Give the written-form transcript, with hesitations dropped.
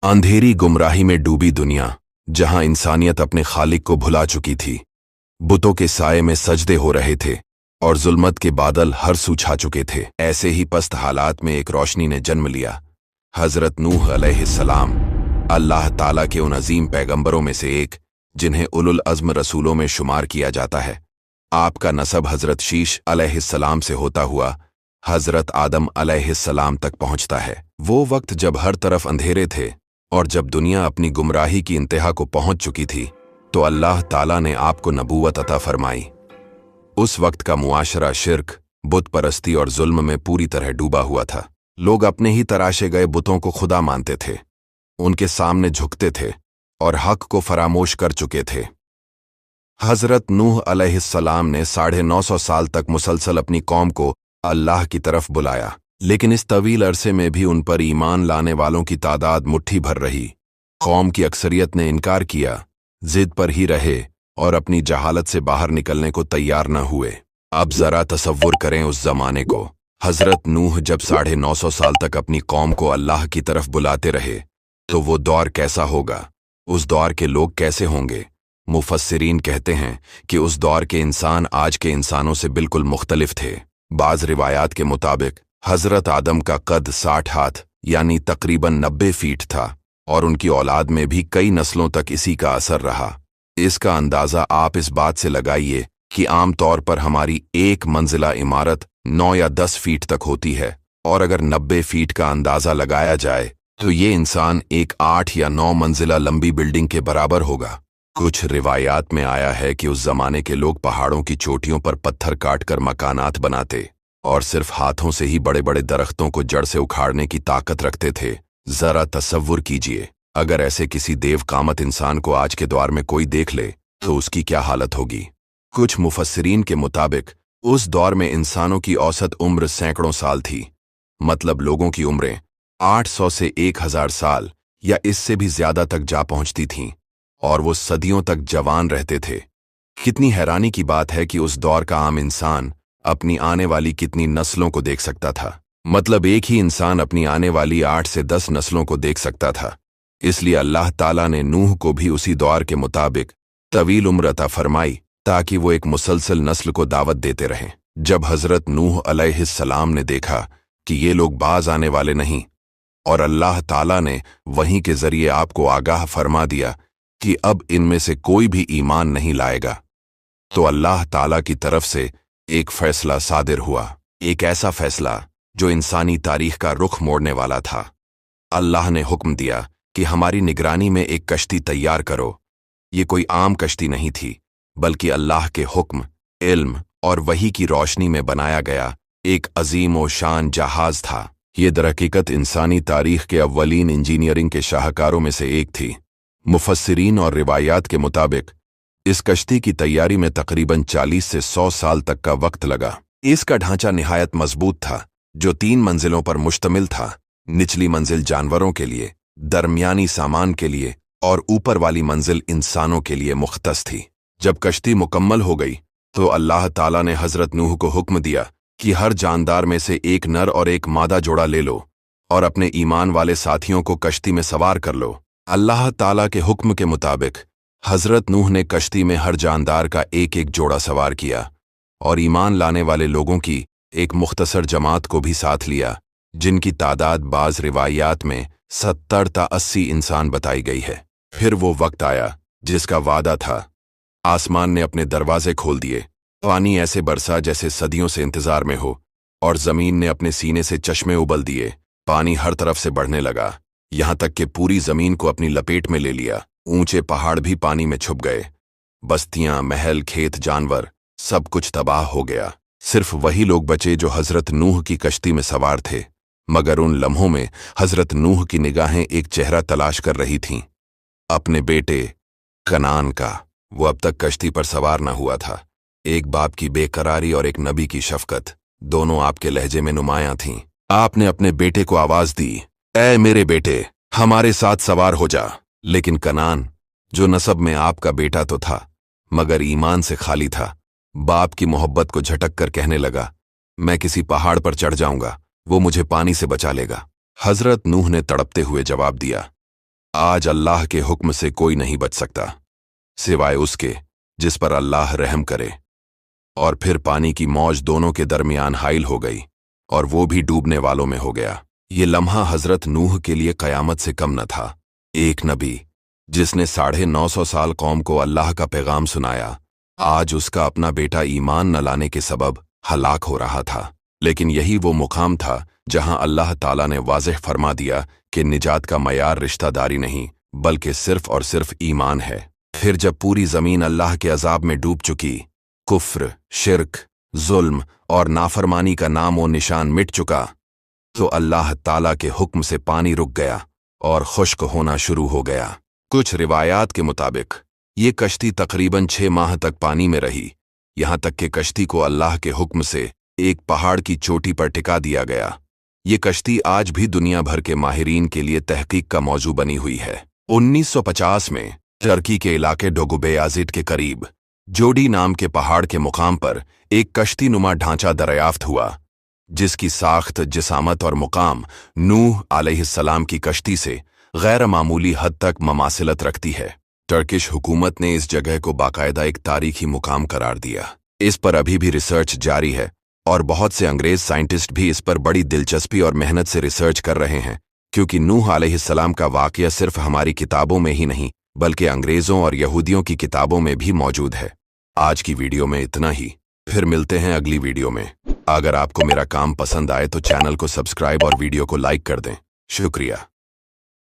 अंधेरी गुमराही में डूबी दुनिया, जहां इंसानियत अपने खालिक को भुला चुकी थी। बुतों के साये में सजदे हो रहे थे और जुल्मत के बादल हर सू छा चुके थे। ऐसे ही पस्त हालात में एक रोशनी ने जन्म लिया। हजरत नूह अलैहिस्सलाम, अल्लाह ताला के उन अजीम पैगंबरों में से एक, जिन्हें उलुल अज़्म रसूलों में शुमार किया जाता है। आपका नसब हजरत शीश अलैहिस्सलाम से होता हुआ हजरत आदम अलैहिस्सलाम तक पहुंचता है। वो वक्त जब हर तरफ अंधेरे थे और जब दुनिया अपनी गुमराही की इंतहा को पहुंच चुकी थी, तो अल्लाह ताला ने आपको नबूवत अता फरमाई। उस वक्त का मुआशरा शिर्क, बुत परस्ती और जुल्म में पूरी तरह डूबा हुआ था। लोग अपने ही तराशे गए बुतों को खुदा मानते थे, उनके सामने झुकते थे और हक को फरामोश कर चुके थे। हजरत नूह अलैहिस्सलाम ने 950 साल तक मुसलसल अपनी कौम को अल्लाह की तरफ बुलाया, लेकिन इस तवील अरसे में भी उन पर ईमान लाने वालों की तादाद मुट्ठी भर रही। कौम की अक्सरियत ने इनकार किया, जिद पर ही रहे और अपनी जहालत से बाहर निकलने को तैयार न हुए। अब जरा तसव्वुर करें उस जमाने को। हजरत नूह जब 950 साल तक अपनी कौम को अल्लाह की तरफ बुलाते रहे, तो वो दौर कैसा होगा, उस दौर के लोग कैसे होंगे। मुफस्सिरीन कहते हैं कि उस दौर के इंसान आज के इंसानों से बिल्कुल मुख्तलिफ थे। बाज रिवायात के मुताबिक हजरत आदम का कद 60 हाथ यानी तकरीबन 90 फीट था और उनकी औलाद में भी कई नस्लों तक इसी का असर रहा। इसका अंदाज़ा आप इस बात से लगाइए कि आम तौर पर हमारी एक मंजिला इमारत 9 या 10 फीट तक होती है, और अगर 90 फीट का अंदाज़ा लगाया जाए तो ये इंसान एक 8 या 9 मंजिला लंबी बिल्डिंग के बराबर होगा। कुछ रिवायात में आया है कि उस जमाने के लोग पहाड़ों की चोटियों पर पत्थर काटकर मकानात बनाते और सिर्फ हाथों से ही बड़े बड़े दरख्तों को जड़ से उखाड़ने की ताकत रखते थे। जरा तसव्वुर कीजिए, अगर ऐसे किसी देव कामत इंसान को आज के दौर में कोई देख ले तो उसकी क्या हालत होगी। कुछ मुफस्सिरीन के मुताबिक उस दौर में इंसानों की औसत उम्र सैकड़ों साल थी, मतलब लोगों की उम्रें 800 से 1000 साल या इससे भी ज्यादा तक जा पहुंचती थीं, और वो सदियों तक जवान रहते थे। कितनी हैरानी की बात है कि उस दौर का आम इंसान अपनी आने वाली कितनी नस्लों को देख सकता था। मतलब एक ही इंसान अपनी आने वाली 8 से 10 नस्लों को देख सकता था। इसलिए अल्लाह ताला ने नूह को भी उसी दौर के मुताबिक तवील उम्र अता फरमाई, ताकि वो एक मुसलसल नस्ल को दावत देते रहें। जब हजरत नूह अलैहिस्सलाम ने देखा कि ये लोग बाज आने वाले नहीं, और अल्लाह ताला ने वहीं के जरिए आपको आगाह फरमा दिया कि अब इनमें से कोई भी ईमान नहीं लाएगा, तो अल्लाह ताला की तरफ से एक फैसला सादिर हुआ। एक ऐसा फैसला जो इंसानी तारीख का रुख मोड़ने वाला था। अल्लाह ने हुक्म दिया कि हमारी निगरानी में एक कश्ती तैयार करो। ये कोई आम कश्ती नहीं थी, बल्कि अल्लाह के हुक्म, इल्म और वही की रोशनी में बनाया गया एक अजीम व शान जहाज था। ये दरहकीकत इंसानी तारीख के अव्वलीन इंजीनियरिंग के शाहकारों में से एक थी। मुफस्सिरीन और रिवायात के मुताबिक इस कश्ती की तैयारी में तकरीबन 40 से 100 साल तक का वक्त लगा। इसका ढांचा निहायत मजबूत था, जो 3 मंजिलों पर मुश्तमिल था। निचली मंजिल जानवरों के लिए, दरमियानी सामान के लिए और ऊपर वाली मंजिल इंसानों के लिए मुख्तस थी। जब कश्ती मुकम्मल हो गई तो अल्लाह ताला ने हजरत नूह को हुक्म दिया कि हर जानदार में से एक नर और एक मादा जोड़ा ले लो और अपने ईमान वाले साथियों को कश्ती में सवार कर लो। अल्लाह ताला के हुक्म के मुताबिक हजरत नूह ने कश्ती में हर जानदार का एक एक जोड़ा सवार किया और ईमान लाने वाले लोगों की एक मुख्तसर जमात को भी साथ लिया, जिनकी तादाद बाज रिवायात में 70 ता 80 इंसान बताई गई है। फिर वो वक्त आया जिसका वादा था। आसमान ने अपने दरवाजे खोल दिए, पानी ऐसे बरसा जैसे सदियों से इंतजार में हो, और जमीन ने अपने सीने से चश्मे उबल दिए। पानी हर तरफ से बढ़ने लगा, यहां तक कि पूरी जमीन को अपनी लपेट में ले लिया। ऊंचे पहाड़ भी पानी में छुप गए। बस्तियां, महल, खेत, जानवर, सब कुछ तबाह हो गया। सिर्फ वही लोग बचे जो हजरत नूह की कश्ती में सवार थे। मगर उन लम्हों में हजरत नूह की निगाहें एक चेहरा तलाश कर रही थीं, अपने बेटे कनान का। वो अब तक कश्ती पर सवार न हुआ था। एक बाप की बेकरारी और एक नबी की शफकत दोनों आपके लहजे में नुमायां थीं। आपने अपने बेटे को आवाज दी, ऐ मेरे बेटे, हमारे साथ सवार हो जा। लेकिन कनान, जो नसब में आपका बेटा तो था मगर ईमान से खाली था, बाप की मोहब्बत को झटक कर कहने लगा, मैं किसी पहाड़ पर चढ़ जाऊंगा, वो मुझे पानी से बचा लेगा। हजरत नूह ने तड़पते हुए जवाब दिया, आज अल्लाह के हुक्म से कोई नहीं बच सकता सिवाय उसके जिस पर अल्लाह रहम करे। और फिर पानी की मौज दोनों के दरमियान हाइल हो गई और वो भी डूबने वालों में हो गया। ये लम्हा हजरत नूह के लिए कयामत से कम न था। एक नबी जिसने 950 साल कौम को अल्लाह का पैगाम सुनाया, आज उसका अपना बेटा ईमान न लाने के सबब हलाक हो रहा था। लेकिन यही वो मुकाम था जहां अल्लाह ताला ने वाज़ेह फरमा दिया कि निजात का मयार रिश्तादारी नहीं बल्कि सिर्फ और सिर्फ ईमान है। फिर जब पूरी जमीन अल्लाह के अजाब में डूब चुकी, कुफ्र, शिर्क, जुल्म और नाफरमानी का नाम और निशान मिट चुका, तो अल्लाह ताला के हुक्म से पानी रुक गया और खुश्क होना शुरू हो गया। कुछ रिवायात के मुताबिक ये कश्ती तकरीबन 6 माह तक पानी में रही, यहां तक कि कश्ती को अल्लाह के हुक्म से एक पहाड़ की चोटी पर टिका दिया गया। ये कश्ती आज भी दुनिया भर के माहिरीन के लिए तहकीक का मौजू बनी हुई है। 1950 में टर्की के इलाके डोगुबेयाजिट के करीब जोडी नाम के पहाड़ के मुकाम पर एक कश्ती नुमा ढांचा दरियाफ्त हुआ, जिसकी साख्त, जिसामत और मुकाम नूह अलैहिस्सलाम की कश्ती से गैर मामूली हद तक ममासिलत रखती है। टर्किश हुकूमत ने इस जगह को बाकायदा एक तारीखी मुकाम करार दिया। इस पर अभी भी रिसर्च जारी है और बहुत से अंग्रेज साइंटिस्ट भी इस पर बड़ी दिलचस्पी और मेहनत से रिसर्च कर रहे हैं, क्योंकि नूह अलैहिस्सलाम का वाक़या सिर्फ हमारी किताबों में ही नहीं बल्कि अंग्रेज़ों और यहूदियों की किताबों में भी मौजूद है। आज की वीडियो में इतना ही, फिर मिलते हैं अगली वीडियो में। अगर आपको मेरा काम पसंद आए तो चैनल को सब्सक्राइब और वीडियो को लाइक कर दें। शुक्रिया।